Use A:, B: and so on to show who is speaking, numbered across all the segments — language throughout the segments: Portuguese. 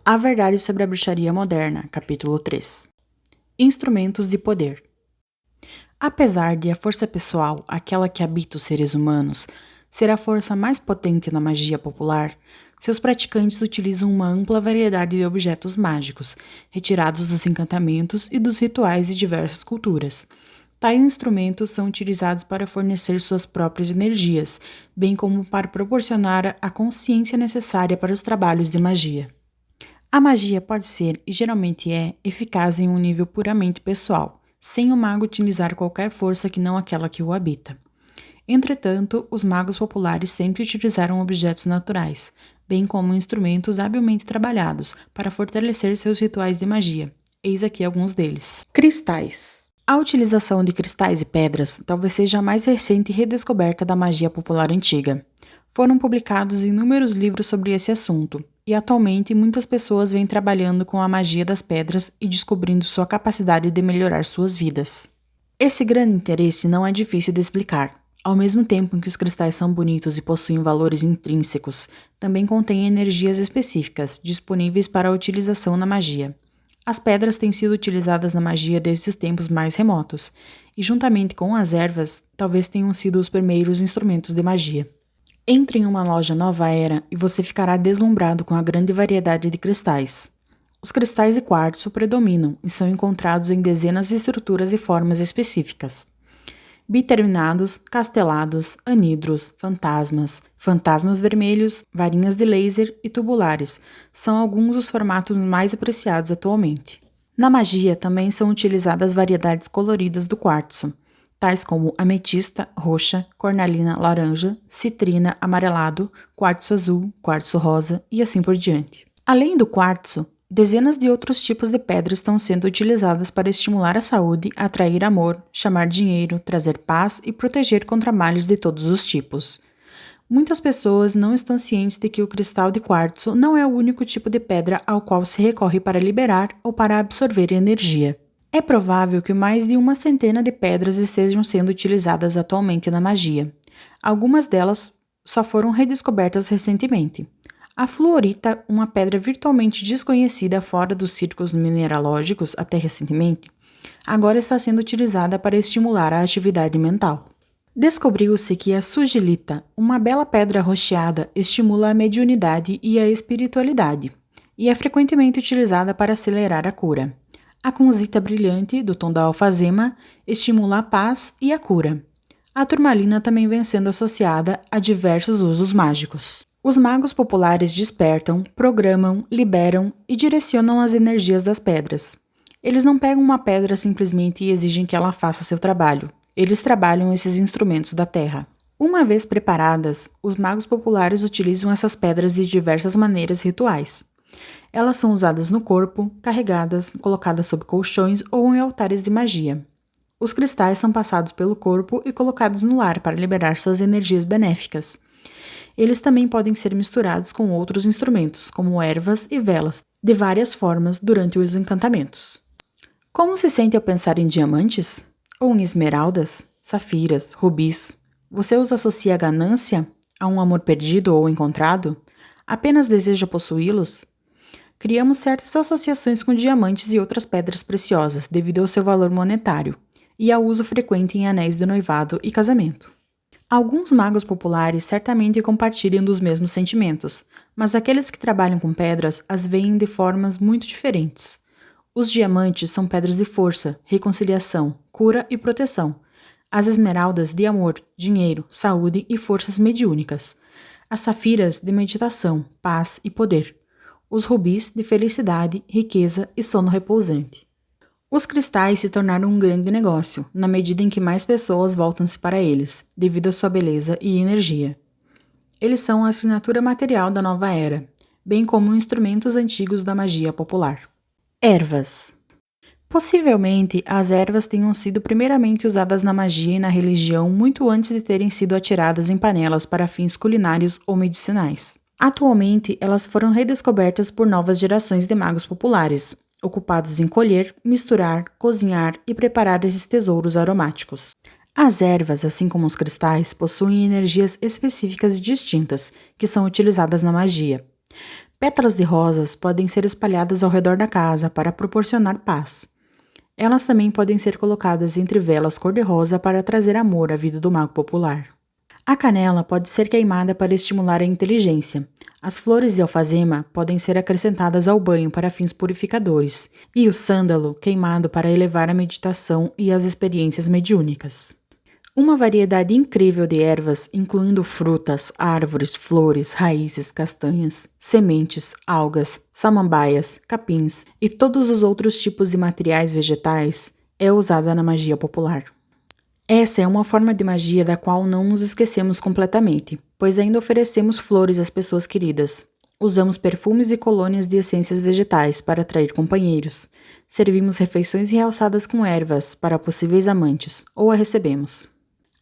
A: A Verdade sobre a Bruxaria Moderna, capítulo 3. Instrumentos de poder. Apesar de a força pessoal, aquela que habita os seres humanos, ser a força mais potente na magia popular, seus praticantes utilizam uma ampla variedade de objetos mágicos, retirados dos encantamentos e dos rituais de diversas culturas. Tais instrumentos são utilizados para fornecer suas próprias energias, bem como para proporcionar a consciência necessária para os trabalhos de magia. A magia pode ser, e geralmente é, eficaz em um nível puramente pessoal, sem o mago utilizar qualquer força que não aquela que o habita. Entretanto, os magos populares sempre utilizaram objetos naturais, bem como instrumentos habilmente trabalhados, para fortalecer seus rituais de magia. Eis aqui alguns deles. Cristais. A utilização de cristais e pedras talvez seja a mais recente redescoberta da magia popular antiga. Foram publicados inúmeros livros sobre esse assunto, e atualmente muitas pessoas vêm trabalhando com a magia das pedras e descobrindo sua capacidade de melhorar suas vidas. Esse grande interesse não é difícil de explicar. Ao mesmo tempo em que os cristais são bonitos e possuem valores intrínsecos, também contêm energias específicas, disponíveis para a utilização na magia. As pedras têm sido utilizadas na magia desde os tempos mais remotos, e juntamente com as ervas, talvez tenham sido os primeiros instrumentos de magia. Entre em uma loja Nova Era e você ficará deslumbrado com a grande variedade de cristais. Os cristais de quartzo predominam e são encontrados em dezenas de estruturas e formas específicas. Biterminados, castelados, anidros, fantasmas vermelhos, varinhas de laser e tubulares são alguns dos formatos mais apreciados atualmente. Na magia também são utilizadas variedades coloridas do quartzo, tais como ametista, roxa, cornalina, laranja, citrina, amarelado, quartzo azul, quartzo rosa e assim por diante. Além do quartzo, dezenas de outros tipos de pedras estão sendo utilizadas para estimular a saúde, atrair amor, chamar dinheiro, trazer paz e proteger contra males de todos os tipos. Muitas pessoas não estão cientes de que o cristal de quartzo não é o único tipo de pedra ao qual se recorre para liberar ou para absorver energia. É provável que mais de 100 de pedras estejam sendo utilizadas atualmente na magia. Algumas delas só foram redescobertas recentemente. A fluorita, uma pedra virtualmente desconhecida fora dos círculos mineralógicos até recentemente, agora está sendo utilizada para estimular a atividade mental. Descobriu-se que a sugilita, uma bela pedra rocheada, estimula a mediunidade e a espiritualidade, e é frequentemente utilizada para acelerar a cura. A kunzita brilhante, do tom da alfazema, estimula a paz e a cura. A turmalina também vem sendo associada a diversos usos mágicos. Os magos populares despertam, programam, liberam e direcionam as energias das pedras. Eles não pegam uma pedra simplesmente e exigem que ela faça seu trabalho. Eles trabalham esses instrumentos da terra. Uma vez preparadas, os magos populares utilizam essas pedras de diversas maneiras rituais. Elas são usadas no corpo, carregadas, colocadas sob colchões ou em altares de magia. Os cristais são passados pelo corpo e colocados no lar para liberar suas energias benéficas. Eles também podem ser misturados com outros instrumentos, como ervas e velas, de várias formas durante os encantamentos. Como se sente ao pensar em diamantes? Ou em esmeraldas, safiras, rubis? Você os associa à ganância? A um amor perdido ou encontrado? Apenas deseja possuí-los? Criamos certas associações com diamantes e outras pedras preciosas devido ao seu valor monetário e ao uso frequente em anéis de noivado e casamento. Alguns magos populares certamente compartilham dos mesmos sentimentos, mas aqueles que trabalham com pedras as veem de formas muito diferentes. Os diamantes são pedras de força, reconciliação, cura e proteção. As esmeraldas de amor, dinheiro, saúde e forças mediúnicas. As safiras de meditação, paz e poder. Os rubis de felicidade, riqueza e sono repousante. Os cristais se tornaram um grande negócio, na medida em que mais pessoas voltam-se para eles, devido à sua beleza e energia. Eles são a assinatura material da nova era, bem como instrumentos antigos da magia popular. Ervas. Possivelmente, as ervas tenham sido primeiramente usadas na magia e na religião muito antes de terem sido atiradas em panelas para fins culinários ou medicinais. Atualmente, elas foram redescobertas por novas gerações de magos populares, ocupados em colher, misturar, cozinhar e preparar esses tesouros aromáticos. As ervas, assim como os cristais, possuem energias específicas e distintas, que são utilizadas na magia. Pétalas de rosas podem ser espalhadas ao redor da casa para proporcionar paz. Elas também podem ser colocadas entre velas cor-de-rosa para trazer amor à vida do mago popular. A canela pode ser queimada para estimular a inteligência. As flores de alfazema podem ser acrescentadas ao banho para fins purificadores, e o sândalo queimado para elevar a meditação e as experiências mediúnicas. Uma variedade incrível de ervas, incluindo frutas, árvores, flores, raízes, castanhas, sementes, algas, samambaias, capins e todos os outros tipos de materiais vegetais, é usada na magia popular. Essa é uma forma de magia da qual não nos esquecemos completamente, pois ainda oferecemos flores às pessoas queridas. Usamos perfumes e colônias de essências vegetais para atrair companheiros. Servimos refeições realçadas com ervas para possíveis amantes, ou a recebemos.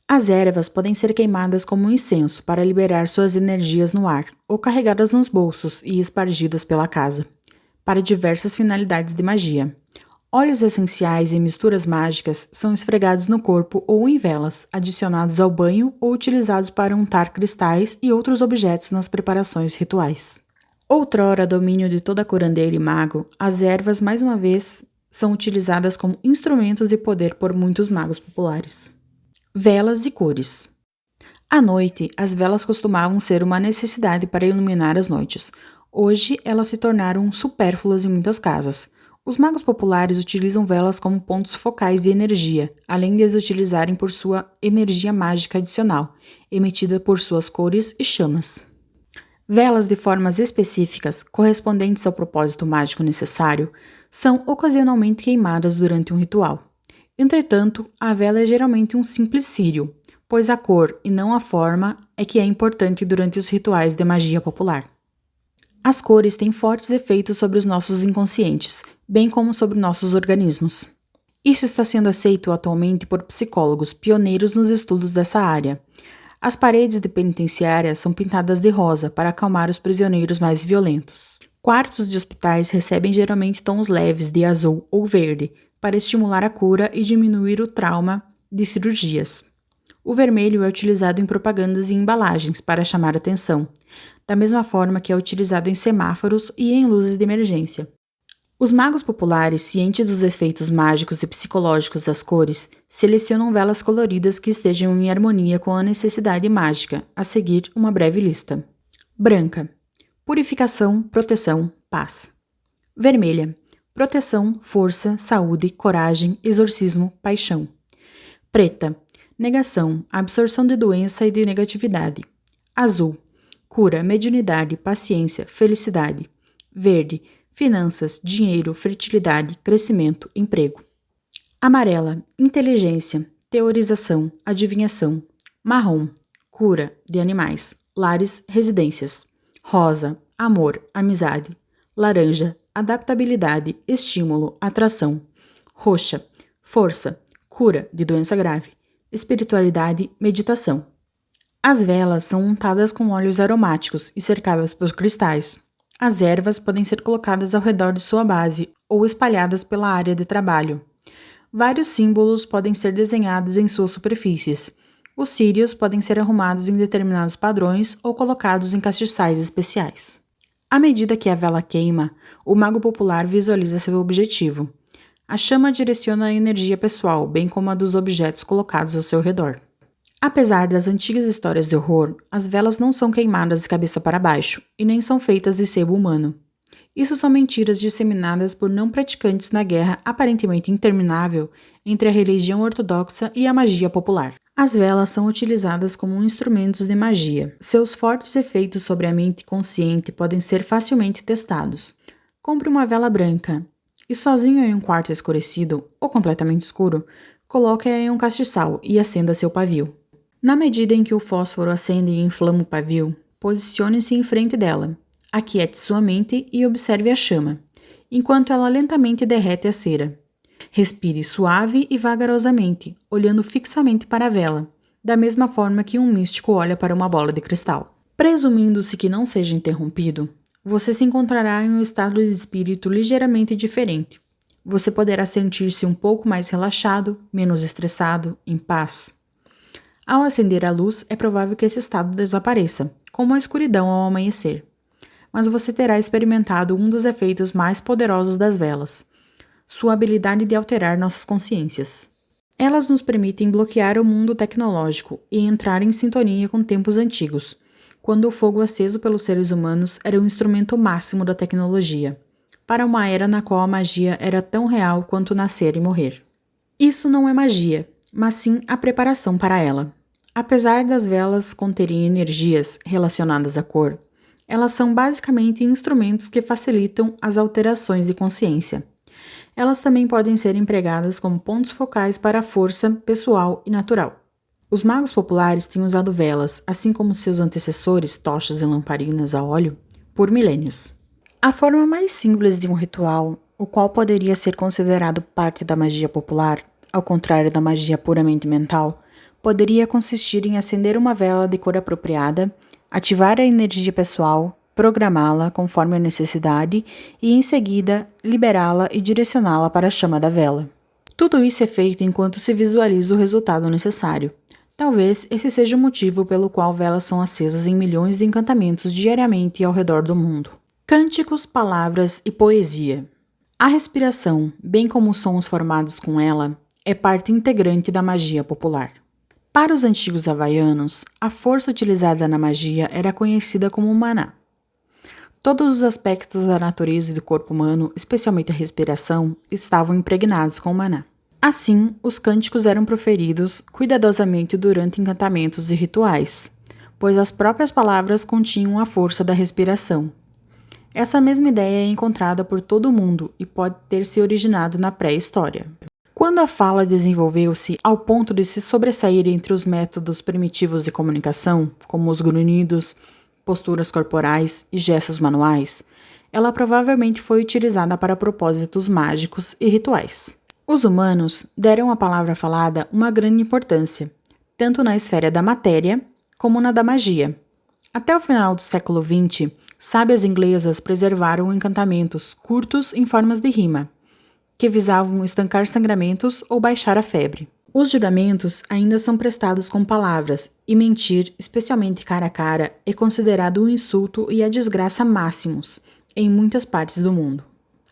A: As ervas podem ser queimadas como um incenso para liberar suas energias no ar, ou carregadas nos bolsos e espargidas pela casa, para diversas finalidades de magia. Óleos essenciais e misturas mágicas são esfregados no corpo ou em velas, adicionados ao banho ou utilizados para untar cristais e outros objetos nas preparações rituais. Outrora domínio de toda curandeira e mago, as ervas, mais uma vez, são utilizadas como instrumentos de poder por muitos magos populares. Velas e cores. À noite, as velas costumavam ser uma necessidade para iluminar as noites. Hoje, elas se tornaram supérfluas em muitas casas. Os magos populares utilizam velas como pontos focais de energia, além de as utilizarem por sua energia mágica adicional, emitida por suas cores e chamas. Velas de formas específicas, correspondentes ao propósito mágico necessário, são ocasionalmente queimadas durante um ritual. Entretanto, a vela é geralmente um simples círio, pois a cor e não a forma é que é importante durante os rituais de magia popular. As cores têm fortes efeitos sobre os nossos inconscientes, bem como sobre nossos organismos. Isso está sendo aceito atualmente por psicólogos pioneiros nos estudos dessa área. As paredes de penitenciárias são pintadas de rosa para acalmar os prisioneiros mais violentos. Quartos de hospitais recebem geralmente tons leves de azul ou verde para estimular a cura e diminuir o trauma de cirurgias. O vermelho é utilizado em propagandas e embalagens para chamar atenção, da mesma forma que é utilizado em semáforos e em luzes de emergência. Os magos populares, cientes dos efeitos mágicos e psicológicos das cores, selecionam velas coloridas que estejam em harmonia com a necessidade mágica, a seguir uma breve lista. Branca. Purificação, proteção, paz. Vermelha. Proteção, força, saúde, coragem, exorcismo, paixão. Preta. Negação, absorção de doença e de negatividade. Azul. Cura, mediunidade, paciência, felicidade. Verde. Finanças, dinheiro, fertilidade, crescimento, emprego. Amarela, inteligência, teorização, adivinhação. Marrom, cura de animais, lares, residências. Rosa, amor, amizade. Laranja, adaptabilidade, estímulo, atração. Roxa, força, cura de doença grave. Espiritualidade, meditação. As velas são untadas com óleos aromáticos e cercadas por cristais. As ervas podem ser colocadas ao redor de sua base ou espalhadas pela área de trabalho. Vários símbolos podem ser desenhados em suas superfícies. Os círios podem ser arrumados em determinados padrões ou colocados em castiçais especiais. À medida que a vela queima, o mago popular visualiza seu objetivo. A chama direciona a energia pessoal, bem como a dos objetos colocados ao seu redor. Apesar das antigas histórias de horror, as velas não são queimadas de cabeça para baixo e nem são feitas de sebo humano. Isso são mentiras disseminadas por não praticantes na guerra aparentemente interminável entre a religião ortodoxa e a magia popular. As velas são utilizadas como instrumentos de magia. Seus fortes efeitos sobre a mente consciente podem ser facilmente testados. Compre uma vela branca e, sozinho em um quarto escurecido ou completamente escuro, coloque-a em um castiçal e acenda seu pavio. Na medida em que o fósforo acende e inflama o pavio, posicione-se em frente dela. Aquiete sua mente e observe a chama, enquanto ela lentamente derrete a cera. Respire suave e vagarosamente, olhando fixamente para a vela, da mesma forma que um místico olha para uma bola de cristal. Presumindo-se que não seja interrompido, você se encontrará em um estado de espírito ligeiramente diferente. Você poderá sentir-se um pouco mais relaxado, menos estressado, em paz. Ao acender a luz, é provável que esse estado desapareça, como a escuridão ao amanhecer. mas você terá experimentado um dos efeitos mais poderosos das velas: sua habilidade de alterar nossas consciências. Elas nos permitem bloquear o mundo tecnológico e entrar em sintonia com tempos antigos, quando o fogo aceso pelos seres humanos era o instrumento máximo da tecnologia, para uma era na qual a magia era tão real quanto nascer e morrer. Isso não é magia, mas sim a preparação para ela. Apesar das velas conterem energias relacionadas à cor, elas são basicamente instrumentos que facilitam as alterações de consciência. Elas também podem ser empregadas como pontos focais para a força pessoal e natural. Os magos populares têm usado velas, assim como seus antecessores, tochas e lamparinas a óleo, por milênios. A forma mais simples de um ritual, o qual poderia ser considerado parte da magia popular, ao contrário da magia puramente mental, poderia consistir em acender uma vela de cor apropriada, ativar a energia pessoal, programá-la conforme a necessidade e, em seguida, liberá-la e direcioná-la para a chama da vela. Tudo isso é feito enquanto se visualiza o resultado necessário. Talvez esse seja o motivo pelo qual velas são acesas em milhões de encantamentos diariamente ao redor do mundo. Cânticos, palavras e poesia. A respiração, bem como os sons formados com ela, é parte integrante da magia popular. Para os antigos havaianos, a força utilizada na magia era conhecida como maná. Todos os aspectos da natureza e do corpo humano, especialmente a respiração, estavam impregnados com maná. Assim, os cânticos eram proferidos cuidadosamente durante encantamentos e rituais, pois as próprias palavras continham a força da respiração. Essa mesma ideia é encontrada por todo o mundo e pode ter se originado na pré-história. Quando a fala desenvolveu-se ao ponto de se sobressair entre os métodos primitivos de comunicação, como os grunhidos, posturas corporais e gestos manuais, ela provavelmente foi utilizada para propósitos mágicos e rituais. Os humanos deram à palavra falada uma grande importância, tanto na esfera da matéria como na da magia. Até o final do século XX, sábias inglesas preservaram encantamentos curtos em formas de rima, que visavam estancar sangramentos ou baixar a febre. Os juramentos ainda são prestados com palavras, e mentir, especialmente cara a cara, é considerado um insulto e a desgraça máximos em muitas partes do mundo.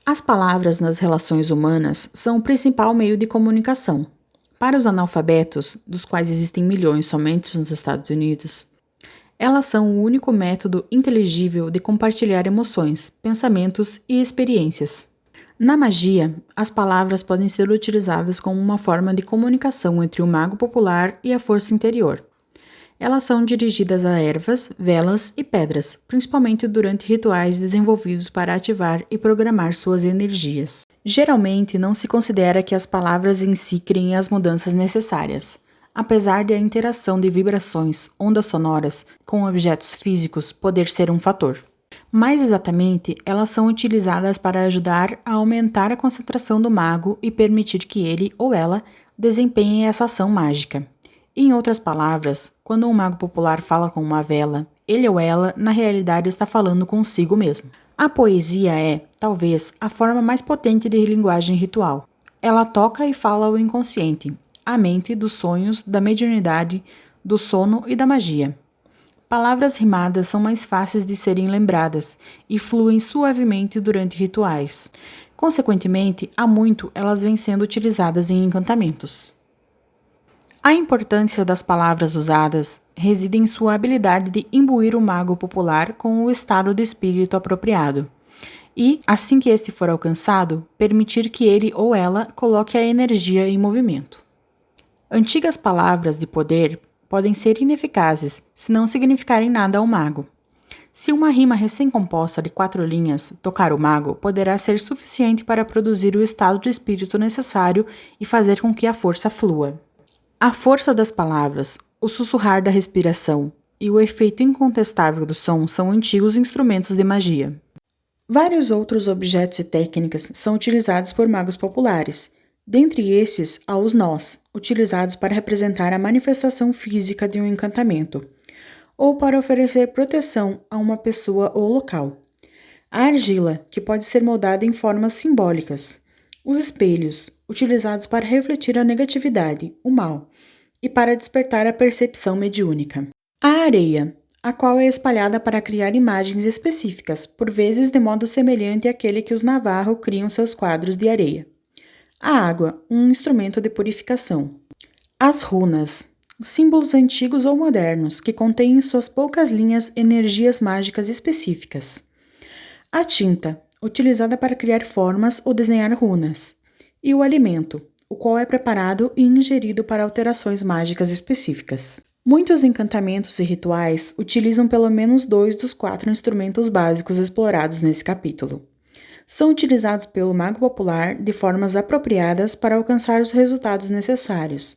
A: As palavras nas relações humanas são o principal meio de comunicação. Para os analfabetos, dos quais existem milhões somente nos Estados Unidos, elas são o único método inteligível de compartilhar emoções, pensamentos e experiências. Na magia, as palavras podem ser utilizadas como uma forma de comunicação entre o mago popular e a força interior. Elas são dirigidas a ervas, velas e pedras, principalmente durante rituais desenvolvidos para ativar e programar suas energias. Geralmente, não se considera que as palavras em si criem as mudanças necessárias, apesar de a interação de vibrações, ondas sonoras, com objetos físicos poder ser um fator. Mais exatamente, elas são utilizadas para ajudar a aumentar a concentração do mago e permitir que ele ou ela desempenhe essa ação mágica. Em outras palavras, quando um mago popular fala com uma vela, ele ou ela, na realidade, está falando consigo mesmo. A poesia é, talvez, a forma mais potente de linguagem ritual. Ela toca e fala ao inconsciente, à mente, dos sonhos, da mediunidade, do sono e da magia. Palavras rimadas são mais fáceis de serem lembradas e fluem suavemente durante rituais. Consequentemente, há muito elas vêm sendo utilizadas em encantamentos. A importância das palavras usadas reside em sua habilidade de imbuir o mago popular com o estado de espírito apropriado e, assim que este for alcançado, permitir que ele ou ela coloque a energia em movimento. Antigas palavras de poder podem ser ineficazes se não significarem nada ao mago. Se uma rima recém-composta de 4 linhas tocar o mago, poderá ser suficiente para produzir o estado de espírito necessário e fazer com que a força flua. A força das palavras, o sussurrar da respiração e o efeito incontestável do som são antigos instrumentos de magia. Vários outros objetos e técnicas são utilizados por magos populares. Dentre estes, há os nós, utilizados para representar a manifestação física de um encantamento, ou para oferecer proteção a uma pessoa ou local. A argila, que pode ser moldada em formas simbólicas. Os espelhos, utilizados para refletir a negatividade, o mal, e para despertar a percepção mediúnica. A areia, a qual é espalhada para criar imagens específicas, por vezes de modo semelhante àquele que os Navarro criam seus quadros de areia. A água, um instrumento de purificação. As runas, símbolos antigos ou modernos que contêm em suas poucas linhas energias mágicas específicas. A tinta, utilizada para criar formas ou desenhar runas. E o alimento, o qual é preparado e ingerido para alterações mágicas específicas. Muitos encantamentos e rituais utilizam pelo menos 2 dos 4 instrumentos básicos explorados nesse capítulo. São utilizados pelo mago popular de formas apropriadas para alcançar os resultados necessários.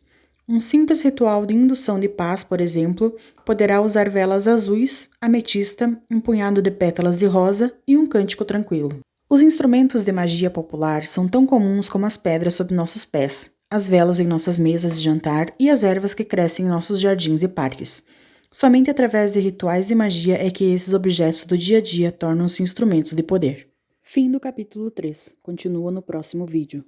A: Um simples ritual de indução de paz, por exemplo, poderá usar velas azuis, ametista, um punhado de pétalas de rosa e um cântico tranquilo. Os instrumentos de magia popular são tão comuns como as pedras sob nossos pés, as velas em nossas mesas de jantar e as ervas que crescem em nossos jardins e parques. Somente através de rituais de magia é que esses objetos do dia a dia tornam-se instrumentos de poder. Fim do capítulo 3. Continua no próximo vídeo.